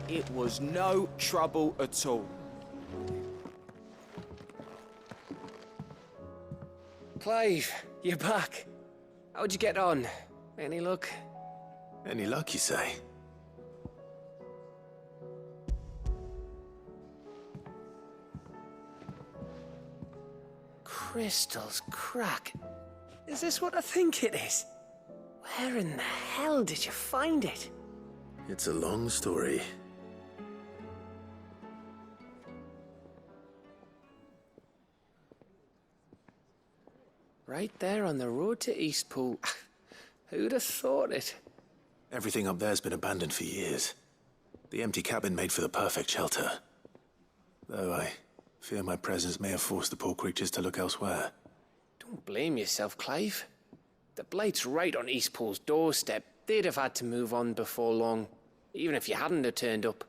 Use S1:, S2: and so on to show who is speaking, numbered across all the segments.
S1: It was no trouble at all.
S2: Clive, you're back. How'd you get on? Any luck?
S3: Any luck, you say?
S2: Crystal's crack. Is this what I think it is? Where in the hell did you find it?
S3: It's a long story.
S2: Right there on the road to Eastpool. Who'd have thought it?
S3: Everything up there's been abandoned for years. The empty cabin made for the perfect shelter. Though I fear my presence may have forced the poor creatures to look elsewhere.
S2: Don't blame yourself, Clive. The Blight's right on Eastpool's doorstep. They'd have had to move on before long, even if you hadn't have turned up.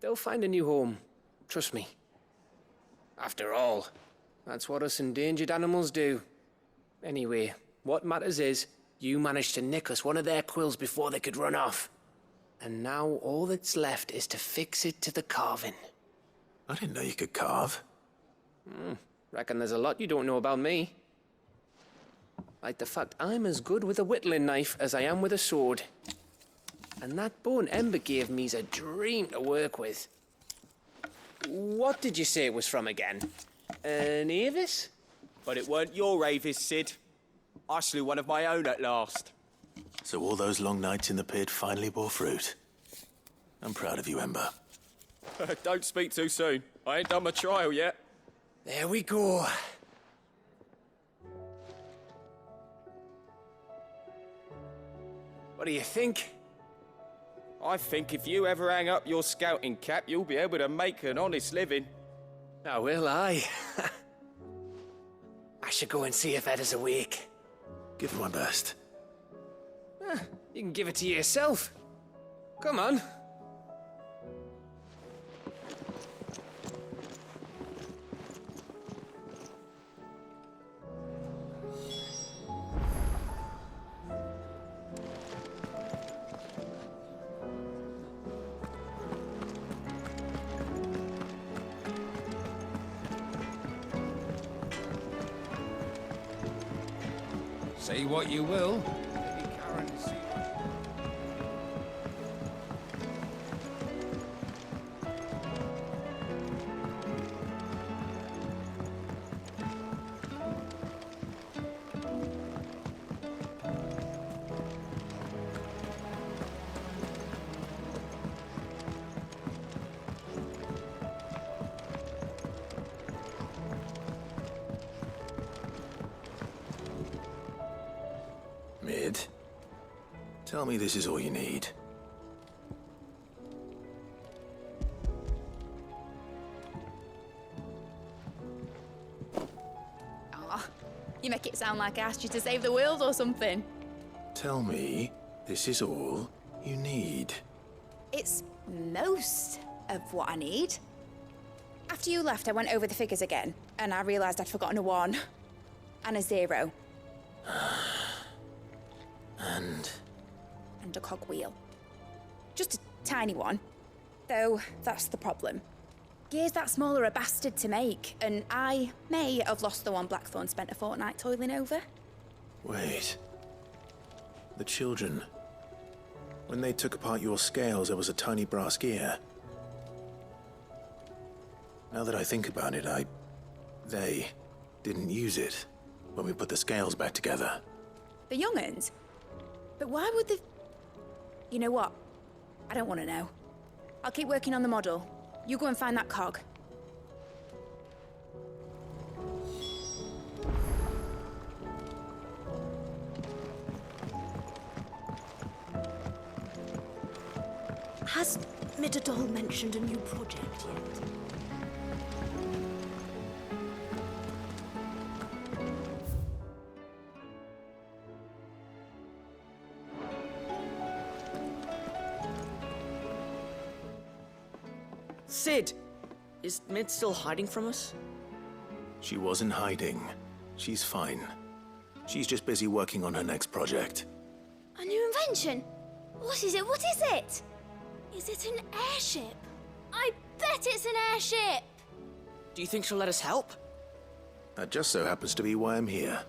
S2: They'll find a new home. Trust me. After all, that's what us endangered animals do. Anyway, what matters is, you managed to nick us one of their quills before they could run off. And now all that's left is to fix it to the carving.
S3: I didn't know you could carve.
S2: Reckon there's a lot you don't know about me. Like the fact I'm as good with a whittling knife as I am with a sword. And that bone Ember gave me's a dream to work with. What did you say it was from again? An Avis?
S1: But it weren't your Avis, Sid. I slew one of my own at last.
S3: So all those long nights in the pit finally bore fruit. I'm proud of you, Ember.
S1: Don't speak too soon. I ain't done my trial yet.
S2: There we go. What do you think?
S1: I think if you ever hang up your scouting cap, you'll be able to make an honest living.
S2: Oh, will I? I should go and see if Ed is awake.
S3: Give it my best.
S2: You can give it to yourself. Come on.
S4: Say what you will.
S3: Mid, tell me this is all you need.
S5: Aw, you make it sound like I asked you to save the world or something.
S3: Tell me this is all you need.
S5: It's most of what I need. After you left, I went over the figures again, and I realised I'd forgotten a 1 and a 0. And a cogwheel. Just a tiny one. Though, that's the problem. Gears that small are a bastard to make, and I may have lost the one Blackthorn spent a fortnight toiling over.
S3: Wait. The children. When they took apart your scales, there was a tiny brass gear. Now that I think about it, they didn't use it when we put the scales back together.
S5: The young'uns? But why would they... You know what? I don't want to know. I'll keep working on the model. You go and find that cog.
S6: Has Midadol mentioned a new project yet?
S7: Sid! Is Mid still hiding from us?
S3: She wasn't hiding. She's fine. She's just busy working on her next project.
S6: A new invention? What is it? What is it? Is it an airship? I bet it's an airship!
S7: Do you think she'll let us help?
S3: That just so happens to be why I'm here.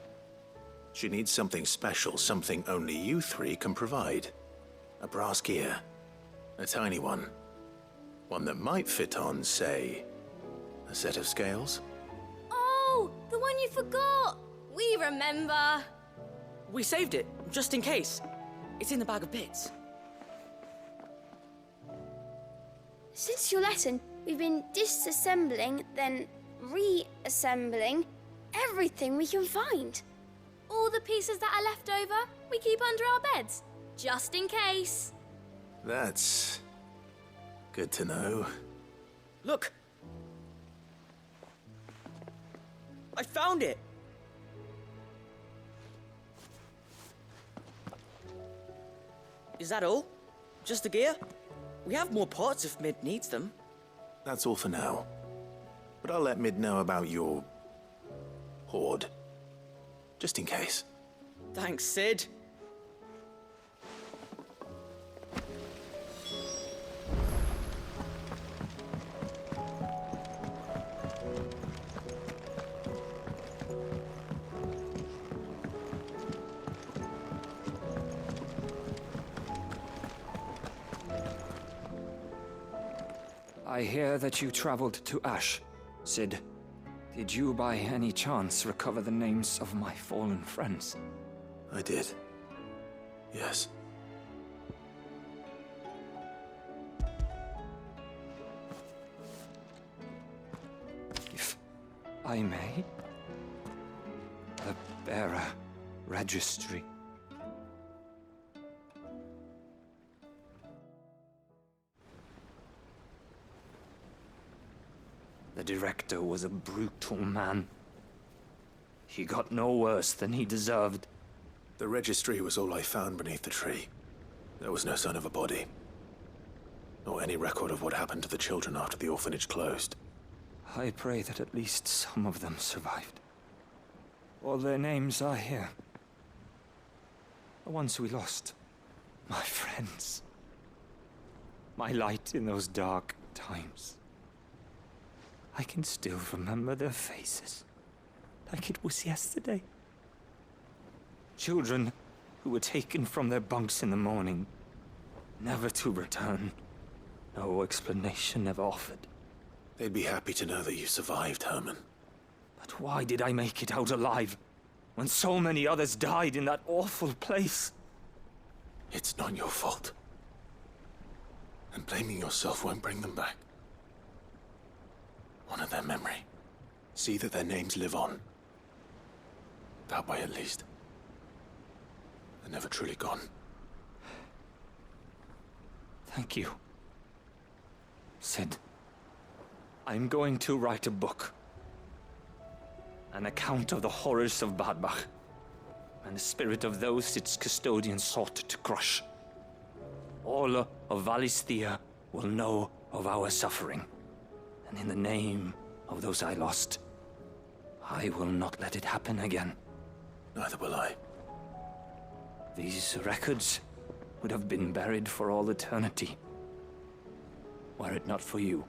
S3: She needs something special, something only you three can provide. A brass gear. A tiny one. One that might fit on, say, a set of scales?
S6: Oh, the one you forgot! We remember!
S7: We saved it, just in case. It's in the bag of bits.
S8: Since your lesson, we've been disassembling, then reassembling everything we can find.
S6: All the pieces that are left over, we keep under our beds, just in case.
S3: That's good to know.
S7: Look! I found it! Is that all? Just the gear? We have more parts if Mid needs them.
S3: That's all for now. But I'll let Mid know about your hoard. Just in case.
S7: Thanks, Sid.
S9: I hear that you traveled to Ash, Sid. Did you by any chance recover the names of my fallen friends?
S3: I did. Yes.
S9: If I may? The bearer registry. The director was a brutal man. He got no worse than he deserved.
S3: The registry was all I found beneath the tree. There was no sign of a body. Or any record of what happened to the children after the orphanage closed.
S9: I pray that at least some of them survived. All their names are here. The ones we lost. My friends. My light in those dark times. I can still remember their faces, like it was yesterday. Children who were taken from their bunks in the morning, never to return. No explanation ever offered.
S3: They'd be happy to know that you survived, Herman.
S9: But why did I make it out alive, when so many others died in that awful place?
S3: It's not your fault. And blaming yourself won't bring them back. Honor their memory. See that their names live on. That way, at least. They're never truly gone.
S9: Thank you, Sid. I'm going to write a book. An account of the horrors of Badbach, and the spirit of those its custodians sought to crush. All of Valisthea will know of our suffering. And in the name of those I lost, I will not let it happen again.
S3: Neither will I.
S9: These records would have been buried for all eternity, were it not for you.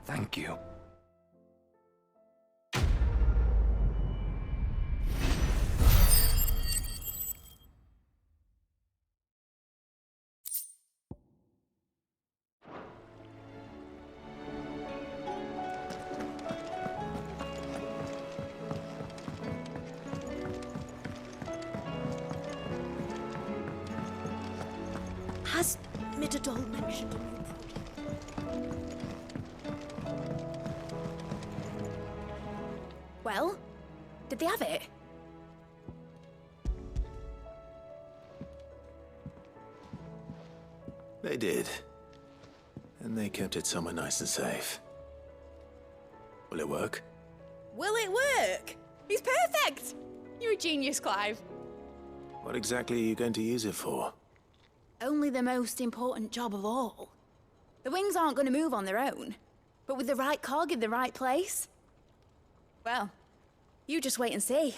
S9: Thank you.
S6: Has Midadol mentioned a new project?
S5: Well, did they have it?
S3: They did. And they kept it somewhere nice and safe. Will it work?
S5: Will it work? He's perfect! You're a genius, Clive.
S3: What exactly are you going to use it for?
S5: Only the most important job of all. The wings aren't going to move on their own, but with the right cog in the right place. Well, you just wait and see.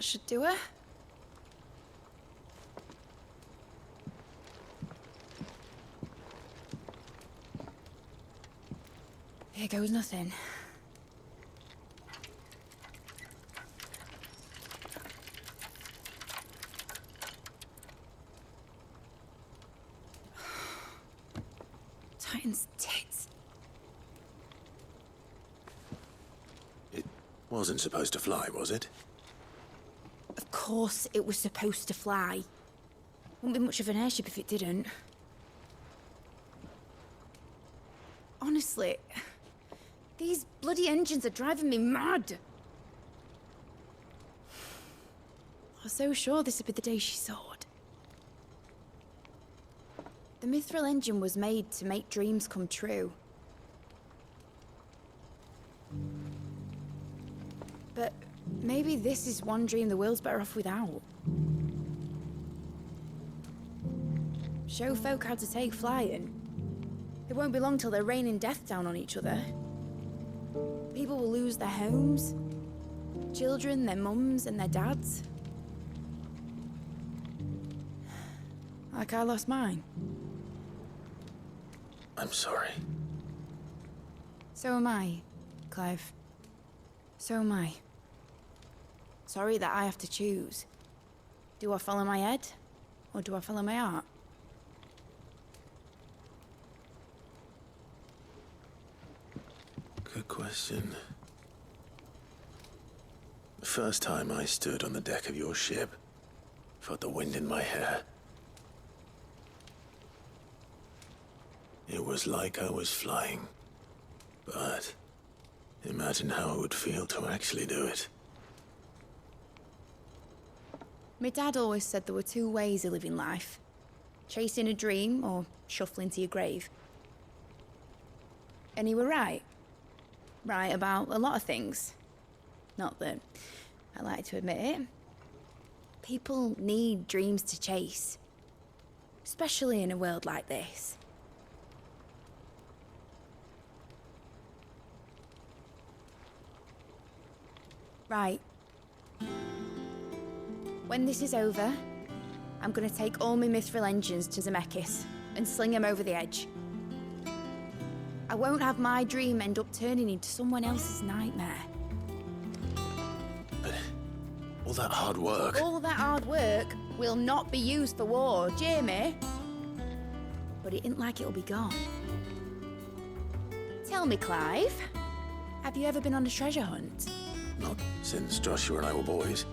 S5: That should do her. Here goes nothing. Titan's tits.
S3: It wasn't supposed to fly, was it?
S5: Of course it was supposed to fly. Wouldn't be much of an airship if it didn't. Honestly, these bloody engines are driving me mad. I was so sure this would be the day she soared. The Mithril engine was made to make dreams come true. But maybe this is one dream the world's better off without. Show folk how to take flying. It won't be long till they're raining death down on each other. People will lose their homes. Children, their mums and their dads. Like I lost mine.
S3: I'm sorry.
S5: So am I, Clive. So am I. Sorry that I have to choose. Do I follow my head, or do I follow my heart?
S3: Good question. The first time I stood on the deck of your ship, felt the wind in my hair. It was like I was flying. But imagine how it would feel to actually do it.
S5: My dad always said there were two ways of living life. Chasing a dream or shuffling to your grave. And he were right. Right about a lot of things. Not that I like to admit it. People need dreams to chase. Especially in a world like this. Right. When this is over, I'm gonna take all my Mithril engines to Zemeckis and sling them over the edge. I won't have my dream end up turning into someone else's nightmare.
S3: But all that hard work...
S5: All that hard work will not be used for war, Jamie. But it ain't like it'll be gone. Tell me, Clive, have you ever been on a treasure hunt?
S3: Not since Joshua and I were boys.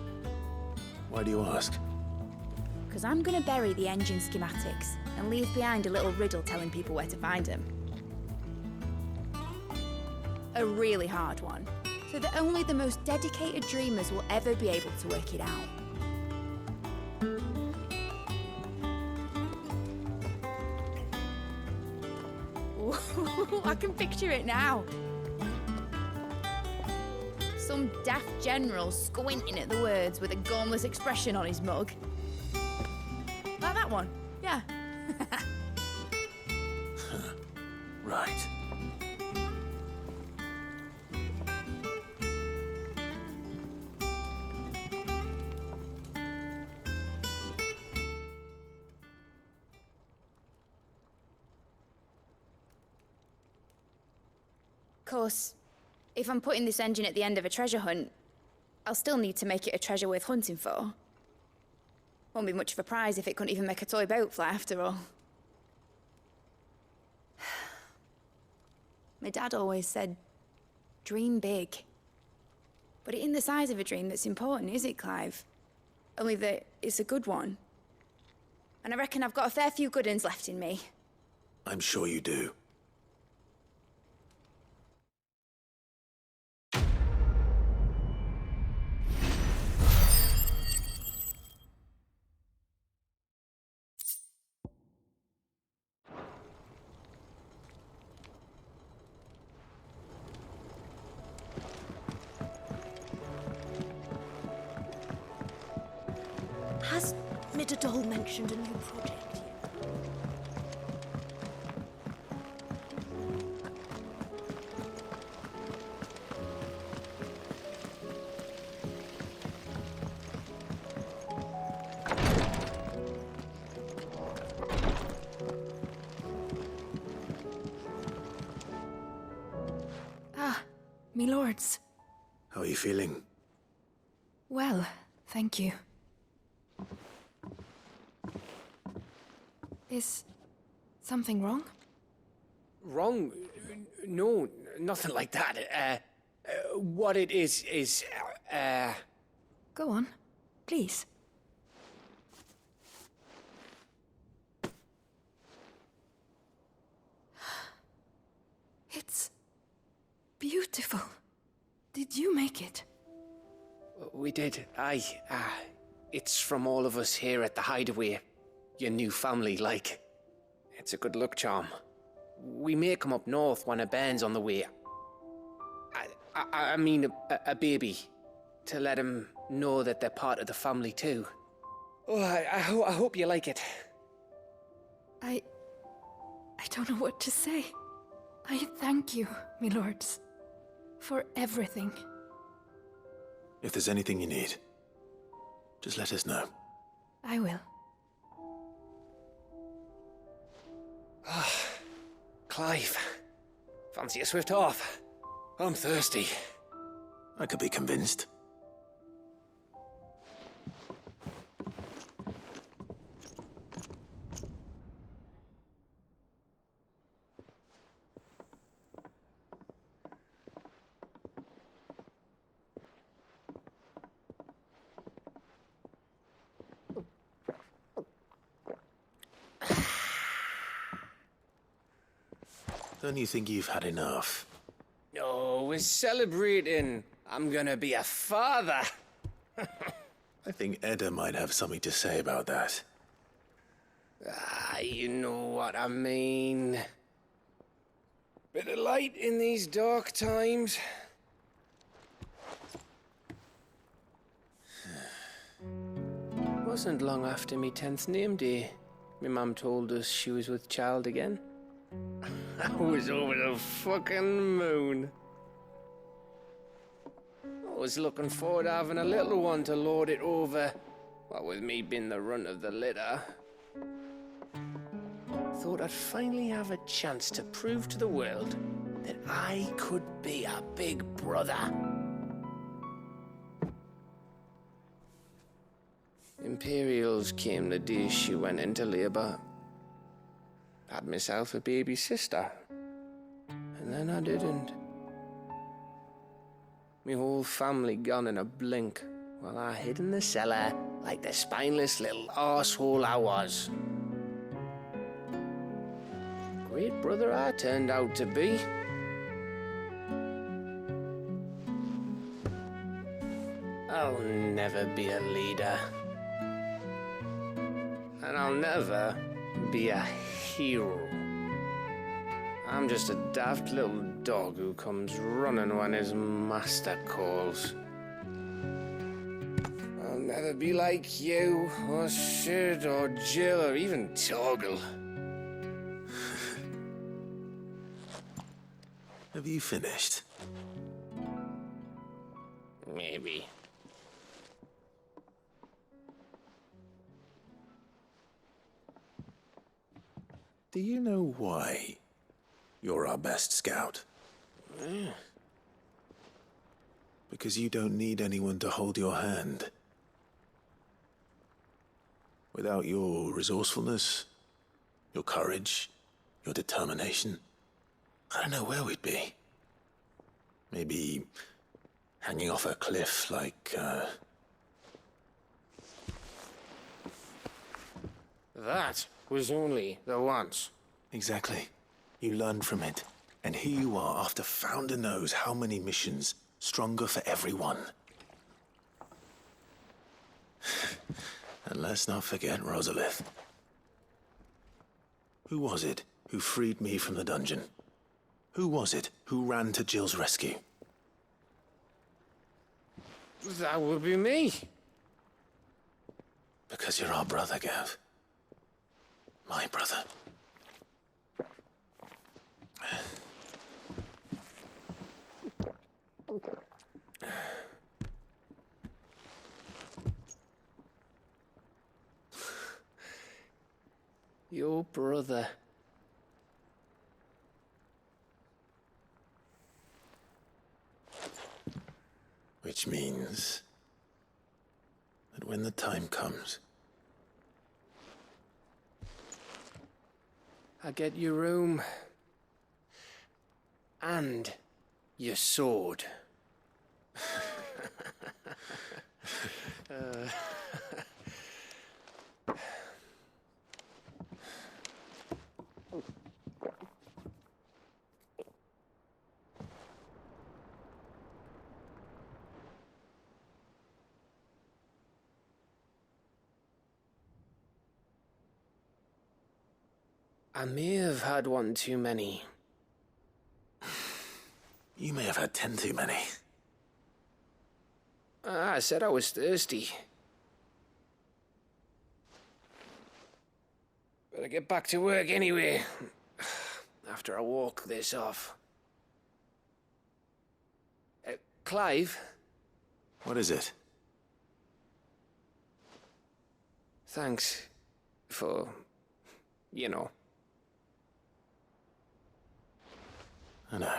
S3: Why do you ask?
S5: Because I'm gonna bury the engine schematics and leave behind a little riddle telling people where to find them. A really hard one, so that only the most dedicated dreamers will ever be able to work it out. Ooh, I can picture it now. Some daft general squinting at the words with a gormless expression on his mug. Like that one, yeah.
S3: Right.
S5: Of course, if I'm putting this engine at the end of a treasure hunt, I'll still need to make it a treasure worth hunting for. Won't be much of a prize if it couldn't even make a toy boat fly after all. My dad always said, dream big. But it ain't the size of a dream that's important, is it, Clive? Only that it's a good one. And I reckon I've got a fair few good uns left in me.
S3: I'm sure you do.
S10: Has Midadol mentioned a new project yet?
S11: me lords.
S3: How are you feeling?
S11: Well, thank you. Is something wrong?
S2: Wrong? No, nothing like that. What it is,
S11: Go on, please. It's beautiful. Did you make it?
S2: We did. It's from all of us here at the Hideaway. Your new family, like. It's a good luck charm. We may come up north when a band's on the way. I mean a baby. To let him know that they're part of the family too. Oh, I hope you like it.
S11: I don't know what to say. I thank you, me lords, for everything.
S3: If there's anything you need, just let us know.
S11: I will.
S2: Clive, fancy a swift off? I'm thirsty.
S3: I could be convinced. Don't you think you've had enough?
S2: No, we're celebrating. I'm gonna be a father.
S3: I think Edda might have something to say about that.
S2: You know what I mean. Bit of light in these dark times. Wasn't long after me 10th name day. My mum told us she was with child again. I was over the fucking moon. I was looking forward to having a little one to lord it over, what with me being the runt of the litter. Thought I'd finally have a chance to prove to the world that I could be a big brother. Imperials came the day she went into labour. Had myself a baby sister. And then I didn't. My whole family gone in a blink, while I hid in the cellar like the spineless little arsehole I was. Great brother I turned out to be. I'll never be a leader. And I'll never be a hero. I'm just a daft little dog who comes running when his master calls. I'll never be like you, or Sid, or Jill, or even Torgal.
S3: Have you finished?
S2: Maybe.
S3: Do you know why you're our best scout? Because you don't need anyone to hold your hand. Without your resourcefulness, your courage, your determination, I don't know where we'd be. Maybe hanging off a cliff like,
S2: That was only the once.
S3: Exactly. You learned from it. And here you are after Founder knows how many missions, stronger for everyone. And let's not forget Rosalith. Who was it who freed me from the dungeon? Who was it who ran to Jill's rescue?
S2: That would be me.
S3: Because you're our brother, Gav. My brother.
S2: Your brother.
S3: Which means that when the time comes,
S2: I get your room. And your sword. I may have had one too many.
S3: you may have had 10 too many.
S2: I said I was thirsty. Better get back to work anyway, after I walk this off. Clive?
S3: What is it?
S2: Thanks for, you know.
S3: I know.